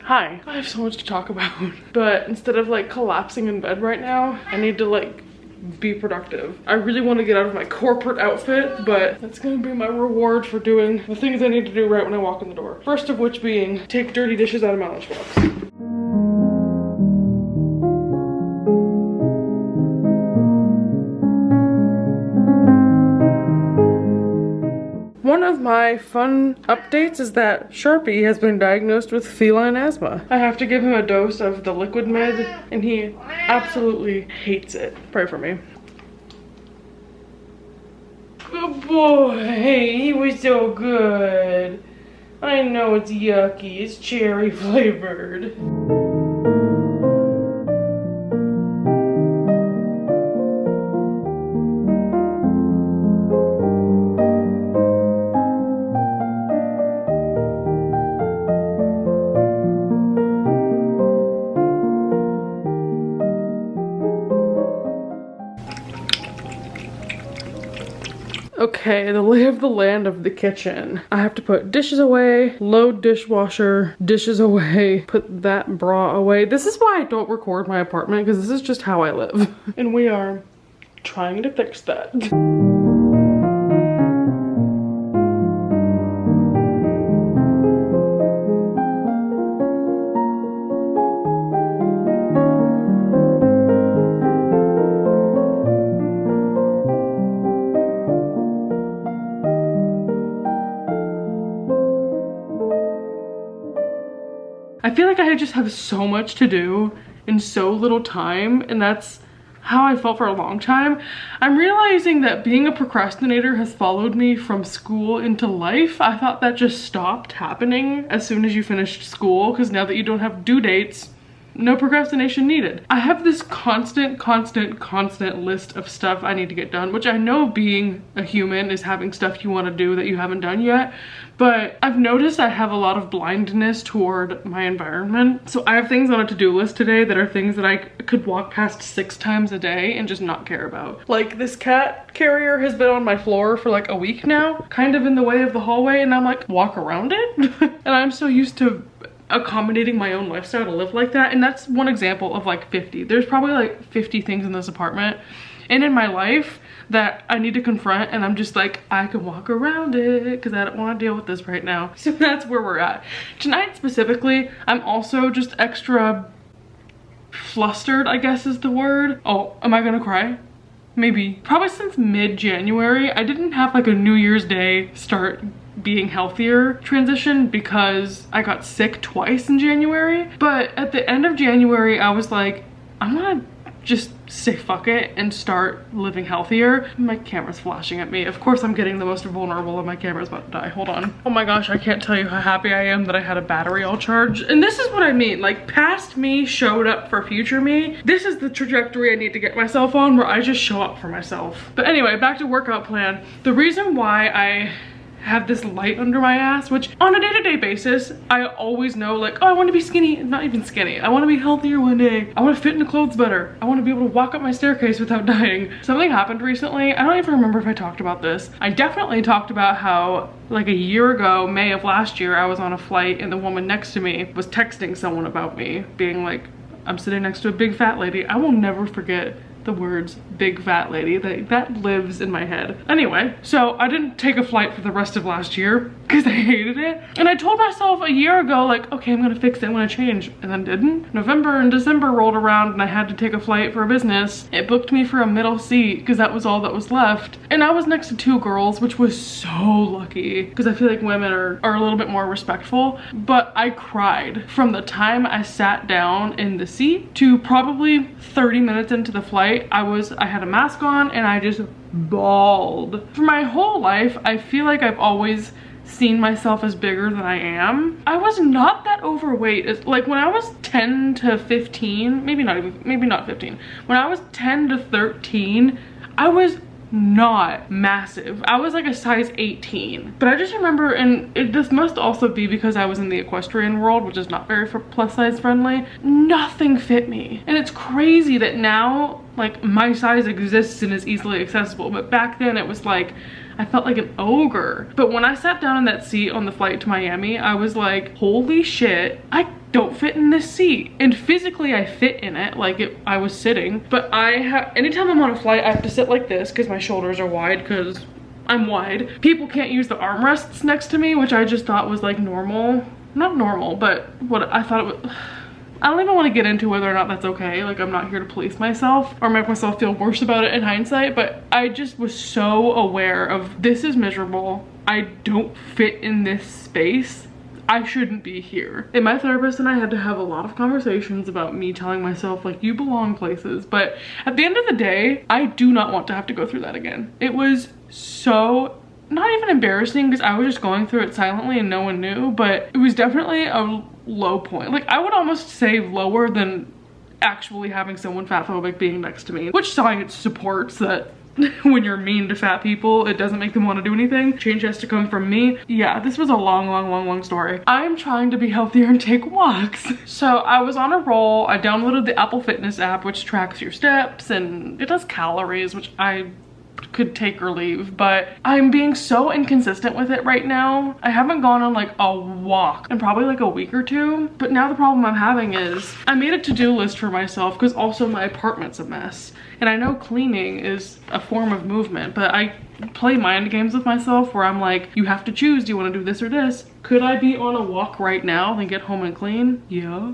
Hi, I have so much to talk about, but instead of like collapsing in bed right now, I need to like be productive. I really want to get out of my corporate outfit, but that's gonna be my reward for doing the things I need to do right when I walk in the door. First of which being, take dirty dishes out of my lunchbox. One of my fun updates is that Sharpie has been diagnosed with feline asthma. I have to give him a dose of the liquid med, and he absolutely hates it. Pray for me. Good boy, he was so good. I know it's yucky, it's cherry flavored. Okay, the lay of the land of the kitchen. I have to put dishes away, load dishwasher, dishes away, put that bra away. This is why I don't record my apartment, because this is just how I live. And we are trying to fix that. I feel like I just have so much to do in so little time, and that's how I felt for a long time. I'm realizing that being a procrastinator has followed me from school into life. I thought that just stopped happening as soon as you finished school, because now that you don't have due dates, no procrastination needed. I have this constant list of stuff I need to get done, which I know being a human is having stuff you want to do that you haven't done yet, but I've noticed I have a lot of blindness toward my environment. So I have things on a to-do list today that are things that I could walk past 6 times a day and just not care about. Like, this cat carrier has been on my floor for like a week now, kind of in the way of the hallway, and I'm like, walk around it? And I'm so used to accommodating my own lifestyle to live like that, and that's one example of like 50. There's probably like 50 things in this apartment and in my life that I need to confront, and I'm just like, I can walk around it because I don't want to deal with this right now. So that's where we're at. Tonight specifically, I'm also just extra flustered, I guess is the word. Oh, am I gonna cry? Maybe. Probably since mid-January, I didn't have like a New Year's Day start being healthier transition because I got sick twice in January. But at the end of January, I was like, I'm gonna just say fuck it and start living healthier. My camera's flashing at me. Of course I'm getting the most vulnerable and my camera's about to die. Hold on. Oh my gosh, I can't tell you how happy I am that I had a battery all charged. And this is what I mean, like past me showed up for future me. This is the trajectory I need to get myself on, where I just show up for myself. But anyway, back to workout plan. The reason why I have this light under my ass, which on a day-to-day basis, I always know like, oh, I want to be skinny, not even skinny. I want to be healthier one day. I want to fit into clothes better. I want to be able to walk up my staircase without dying. Something happened recently. I don't even remember if I talked about this. I definitely talked about how like a year ago, May of last year, I was on a flight and the woman next to me was texting someone about me, being like, I'm sitting next to a big fat lady. I will never forget the words big fat lady. That lives in my head. Anyway, so I didn't take a flight for the rest of last year because I hated it. And I told myself a year ago, like, okay, I'm gonna fix it, I'm gonna change, and then didn't. November and December rolled around and I had to take a flight for a business. It booked me for a middle seat because that was all that was left. And I was next to 2 girls, which was so lucky because I feel like women are a little bit more respectful. But I cried from the time I sat down in the seat to probably 30 minutes into the flight. I had a mask on and I just bawled. For my whole life, I feel like I've always seen myself as bigger than I am. I was not that overweight. It's like when I was 10 to 15, maybe not 15. When I was 10 to 13, I was not massive. I was like a size 18. But I just remember, and this must also be because I was in the equestrian world, which is not very plus size friendly, nothing fit me. And it's crazy that now like my size exists and is easily accessible, but back then it was like I felt like an ogre. But when I sat down in that seat on the flight to Miami, I was like, holy shit, I don't fit in this seat. And physically I fit in it, like I was sitting, but anytime I'm on a flight, I have to sit like this because my shoulders are wide because I'm wide. People can't use the armrests next to me, which I just thought was like normal. Not normal, but what I thought it was. I don't even want to get into whether or not that's okay. Like, I'm not here to police myself or make myself feel worse about it in hindsight, but I just was so aware of this is miserable. I don't fit in this space. I shouldn't be here. And my therapist and I had to have a lot of conversations about me telling myself like, you belong places. But at the end of the day, I do not want to have to go through that again. It was so, not even embarrassing because I was just going through it silently and no one knew, but it was definitely a low point. Like, I would almost say lower than actually having someone fat phobic being next to me, which science supports that. When you're mean to fat people, it doesn't make them want to do anything. Change has to come from me. Yeah, this was a long story. I'm trying to be healthier and take walks. So I was on a roll. I downloaded the Apple Fitness app, which tracks your steps and it does calories, which I could take or leave, but I'm being so inconsistent with it right now. I haven't gone on like a walk in probably like a week or two, but now the problem I'm having is I made a to-do list for myself because also my apartment's a mess. And I know cleaning is a form of movement, but I play mind games with myself where I'm like, you have to choose, do you want to do this or this? Could I be on a walk right now and get home and clean? Yeah,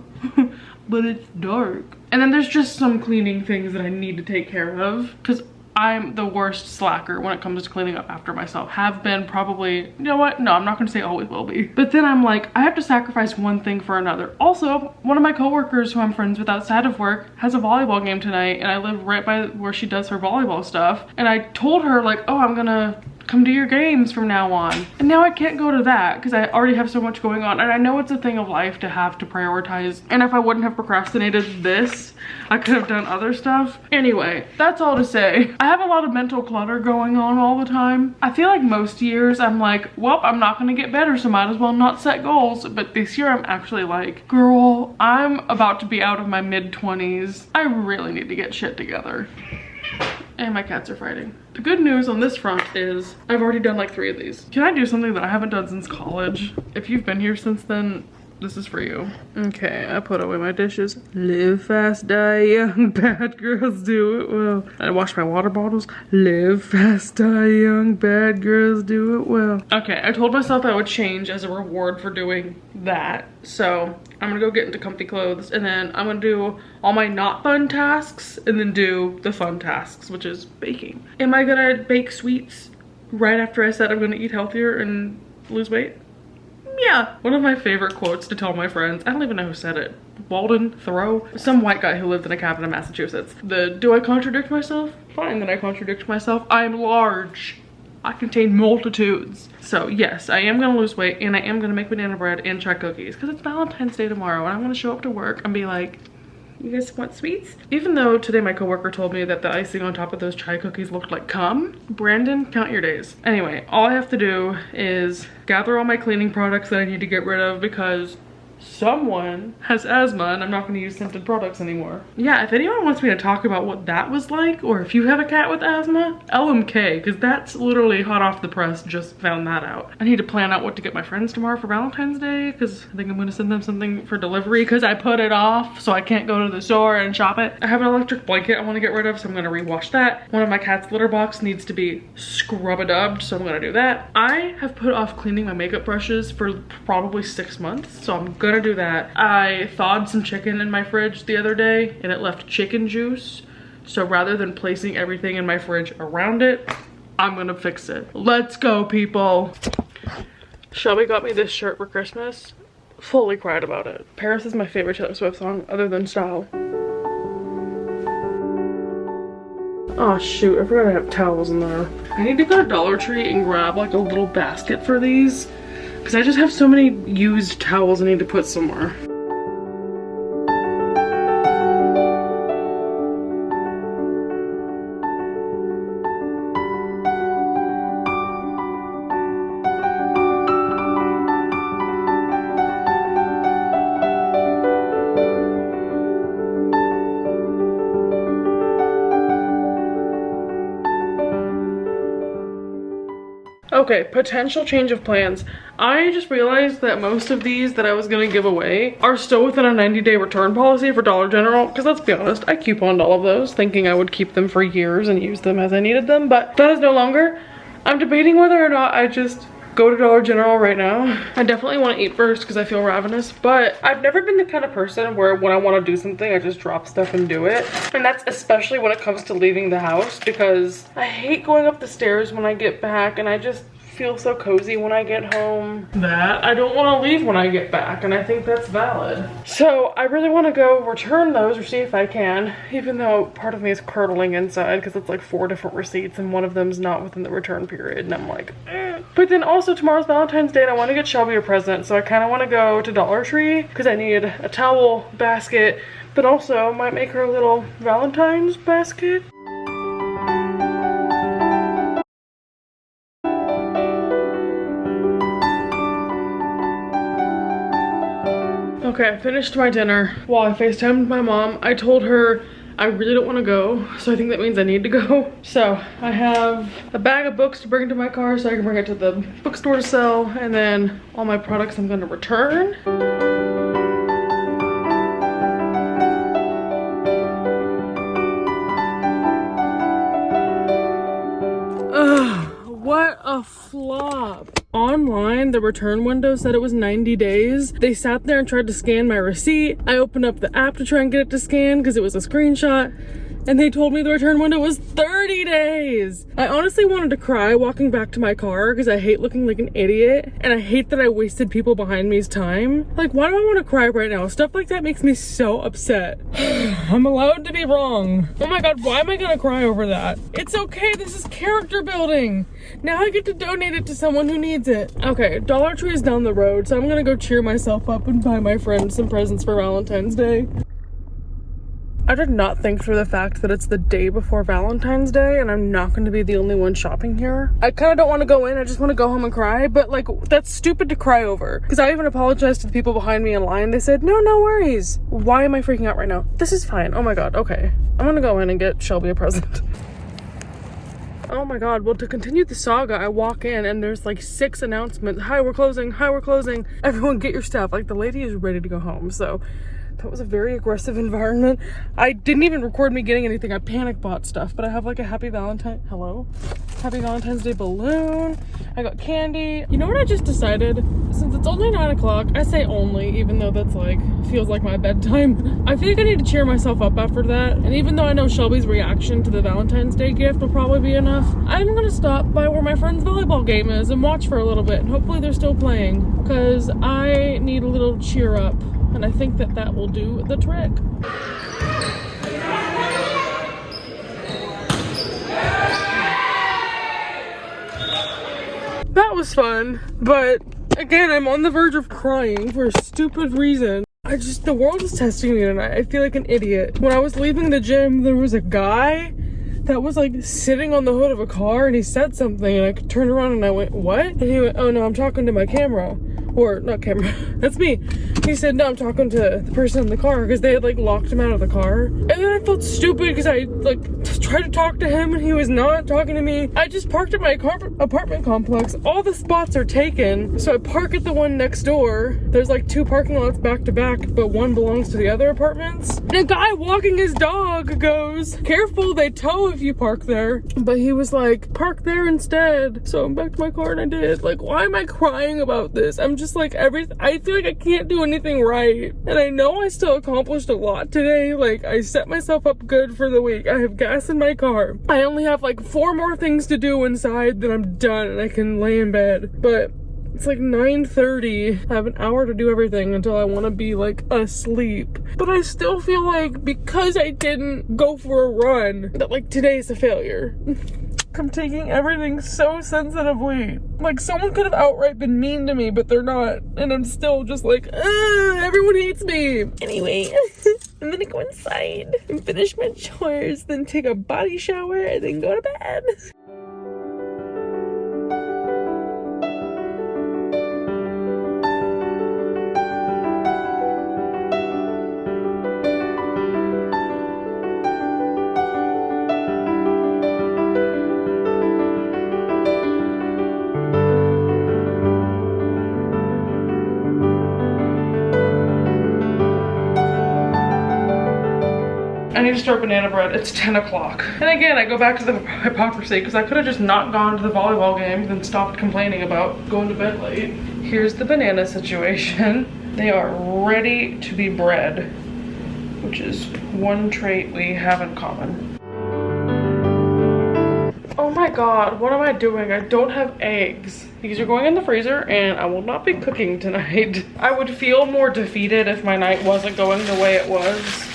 but it's dark. And then there's just some cleaning things that I need to take care of because I'm the worst slacker when it comes to cleaning up after myself. Have been probably, you know what? No, I'm not gonna say always will be. But then I'm like, I have to sacrifice one thing for another. Also, one of my coworkers who I'm friends with outside of work has a volleyball game tonight and I live right by where she does her volleyball stuff. And I told her like, oh, I'm gonna come to your games from now on. And now I can't go to that because I already have so much going on. And I know it's a thing of life to have to prioritize. And if I wouldn't have procrastinated this, I could have done other stuff. Anyway, that's all to say. I have a lot of mental clutter going on all the time. I feel like most years I'm like, well, I'm not gonna get better, so might as well not set goals. But this year I'm actually like, girl, I'm about to be out of my mid-20s. I really need to get shit together. And my cats are fighting. The good news on this front is I've already done like 3 of these. Can I do something that I haven't done since college? If you've been here since then, this is for you. Okay, I put away my dishes. Live fast, die young, bad girls do it well. I washed my water bottles. Live fast, die young, bad girls do it well. Okay, I told myself I would change as a reward for doing that. So I'm gonna go get into comfy clothes and then I'm gonna do all my not fun tasks and then do the fun tasks, which is baking. Am I gonna bake sweets right after I said I'm gonna eat healthier and lose weight? Yeah. One of my favorite quotes to tell my friends, I don't even know who said it. Walden, Thoreau, some white guy who lived in a cabin in Massachusetts. Do I contradict myself? Fine, then I contradict myself. I'm large. I contain multitudes. So yes, I am gonna lose weight and I am gonna make banana bread and chai cookies because it's Valentine's Day tomorrow and I'm gonna show up to work and be like, you guys want sweets? Even though today my coworker told me that the icing on top of those chai cookies looked like cum. Brandon, count your days. Anyway, all I have to do is gather all my cleaning products that I need to get rid of because someone has asthma and I'm not going to use scented products anymore. Yeah, if anyone wants me to talk about what that was like, or if you have a cat with asthma, LMK, because that's literally hot off the press, just found that out. I need to plan out what to get my friends tomorrow for Valentine's Day, because I think I'm going to send them something for delivery because I put it off so I can't go to the store and shop it. I have an electric blanket I want to get rid of, so I'm going to rewash that. One of my cat's litter box needs to be scrub-a-dubbed, so I'm going to do that. I have put off cleaning my makeup brushes for probably 6 months, so I'm gonna do that. I thawed some chicken in my fridge the other day and it left chicken juice. So rather than placing everything in my fridge around it, I'm gonna fix it. Let's go, people. Shelby got me this shirt for Christmas. Fully cried about it. Paris is my favorite Taylor Swift song other than Style. Oh shoot, I forgot I have towels in there. I need to go to Dollar Tree and grab like a little basket for these because I just have so many used towels I need to put somewhere. Okay, potential change of plans. I just realized that most of these that I was gonna give away are still within a 90-day return policy for Dollar General, because let's be honest, I couponed all of those thinking I would keep them for years and use them as I needed them, but that is no longer. I'm debating whether or not I just go to Dollar General right now. I definitely want to eat first because I feel ravenous, but I've never been the kind of person where when I want to do something, I just drop stuff and do it. And that's especially when it comes to leaving the house, because I hate going up the stairs when I get back, and I just feel so cozy when I get home that I don't want to leave when I get back, and I think that's valid. So I really want to go return those or see if I can, even though part of me is curdling inside because it's like 4 different receipts and one of them's not within the return period, and I'm like, eh. But then also tomorrow's Valentine's Day and I want to get Shelby a present, so I kind of want to go to Dollar Tree because I need a towel basket, but also might make her a little Valentine's basket. Okay, I finished my dinner. While I FaceTimed my mom, I told her I really don't want to go, so I think that means I need to go. So I have a bag of books to bring to my car so I can bring it to the bookstore to sell, and then all my products I'm going to return. What a flop. Online, the return window said it was 90 days. They sat there and tried to scan my receipt. I opened up the app to try and get it to scan because it was a screenshot, and they told me the return window was 30 days. I honestly wanted to cry walking back to my car because I hate looking like an idiot, and I hate that I wasted people behind me's time. Like, why do I want to cry right now? Stuff like that makes me so upset. I'm allowed to be wrong. Oh my god, why am I gonna cry over that? It's okay, this is character building. Now I get to donate it to someone who needs it. Okay, Dollar Tree is down the road, so I'm gonna go cheer myself up and buy my friend some presents for Valentine's Day. I did not think through the fact that it's the day before Valentine's Day and I'm not going to be the only one shopping here. I kind of don't want to go in, I just want to go home and cry, but like, that's stupid to cry over. Because I even apologized to the people behind me in line. They said, no worries. Why am I freaking out right now? This is fine. Oh my god, okay. I'm gonna go in and get Shelby a present. Oh my god, well, to continue the saga, I walk in and there's like 6 announcements. Hi, we're closing. Hi, we're closing. Everyone get your stuff. Like, the lady is ready to go home, so that was a very aggressive environment. I didn't even record me getting anything. I panic bought stuff, but I have like a happy Valentine's Day balloon. I got candy. You know what I just decided? Since it's only 9 o'clock, I say only, even though that's like, feels like my bedtime. I feel like I need to cheer myself up after that. And even though I know Shelby's reaction to the Valentine's Day gift will probably be enough, I'm gonna stop by where my friend's volleyball game is and watch for a little bit. And hopefully they're still playing, because I need a little cheer up. And I think that that will do the trick. That was fun, but again, I'm on the verge of crying for a stupid reason. The world is testing me tonight. I feel like an idiot. When I was leaving the gym, there was a guy that was like sitting on the hood of a car, and he said something, and I turned around and I went, what? And he went, oh no, I'm talking to my camera. Or not camera, that's me. He said, no, I'm talking to the person in the car, because they had like locked him out of the car. And then I felt stupid because I like tried to talk to him and he was not talking to me. I just parked at my apartment complex. All the spots are taken, so I park at the one next door. There's like 2 parking lots back to back, but one belongs to the other apartments. And a guy walking his dog goes, careful, they tow if you park there. But he was like, park there instead. So I'm back to my car and I did. Like, why am I crying about this? I'm just like, I feel like I can't do anything right. And I know I still accomplished a lot today. Like, I set myself up good for the week. I have gas in my car. I only have like 4 more things to do inside, then I'm done and I can lay in bed. But it's like 9:30. I have an hour to do everything until I want to be like asleep. But I still feel like because I didn't go for a run, that like today's a failure. I'm taking everything so sensitively. Like, someone could have outright been mean to me, but they're not. And I'm still just like, everyone hates me. Anyway, I'm gonna go inside and finish my chores, then take a body shower, and then go to bed. I need to start banana bread. It's 10 o'clock. And again, I go back to the hypocrisy because I could have just not gone to the volleyball game then stopped complaining about going to bed late. Here's the banana situation. They are ready to be bred, which is one trait we have in common. Oh my god, what am I doing? I don't have eggs. These are going in the freezer and I will not be cooking tonight. I would feel more defeated if my night wasn't going the way it was.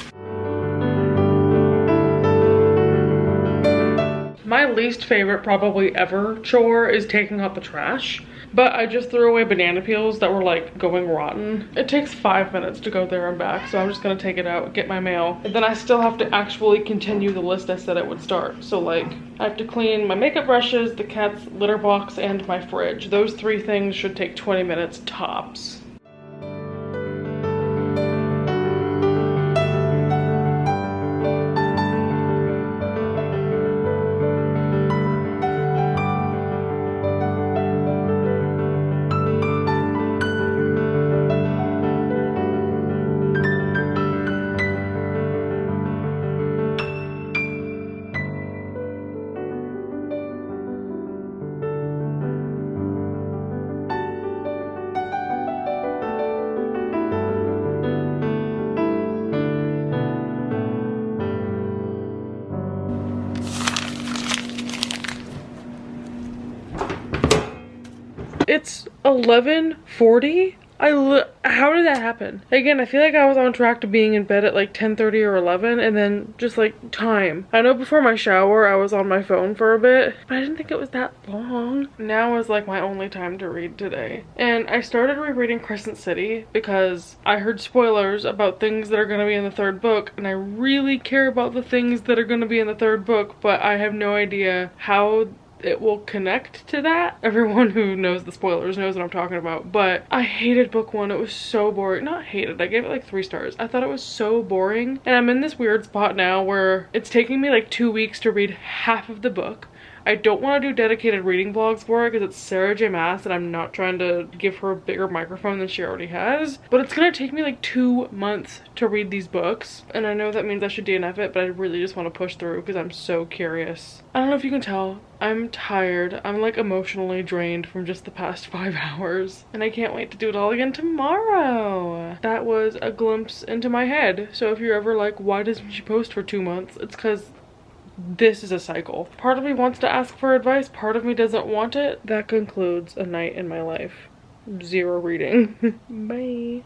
My least favorite probably ever chore is taking out the trash. But I just threw away banana peels that were like going rotten. It takes 5 minutes to go there and back, so I'm just gonna take it out, get my mail. And then I still have to actually continue the list I said it would start. So like, I have to clean my makeup brushes, the cat's litter box, and my fridge. Those 3 things should take 20 minutes tops. It's 11:40. How did that happen? Again, I feel like I was on track to being in bed at like 10:30 or 11 and then just like time. I know before my shower I was on my phone for a bit, but I didn't think it was that long. Now is like my only time to read today. And I started rereading Crescent City because I heard spoilers about things that are going to be in the 3rd book, and I really care about the things that are going to be in the 3rd book, but I have no idea how it will connect to that. Everyone who knows the spoilers knows what I'm talking about, but I hated book 1. It was so boring. Not hated, I gave it like 3 stars. I thought it was so boring, and I'm in this weird spot now where it's taking me like 2 weeks to read half of the book. I don't want to do dedicated reading vlogs for it because it's Sarah J Maas and I'm not trying to give her a bigger microphone than she already has. But it's gonna take me like 2 months to read these books. And I know that means I should DNF it, but I really just want to push through because I'm so curious. I don't know if you can tell, I'm tired. I'm like emotionally drained from just the past 5 hours. And I can't wait to do it all again tomorrow. That was a glimpse into my head. So if you're ever like, why doesn't she post for 2 months? It's because this is a cycle. Part of me wants to ask for advice, part of me doesn't want it. That concludes a night in my life. 0 reading. Bye.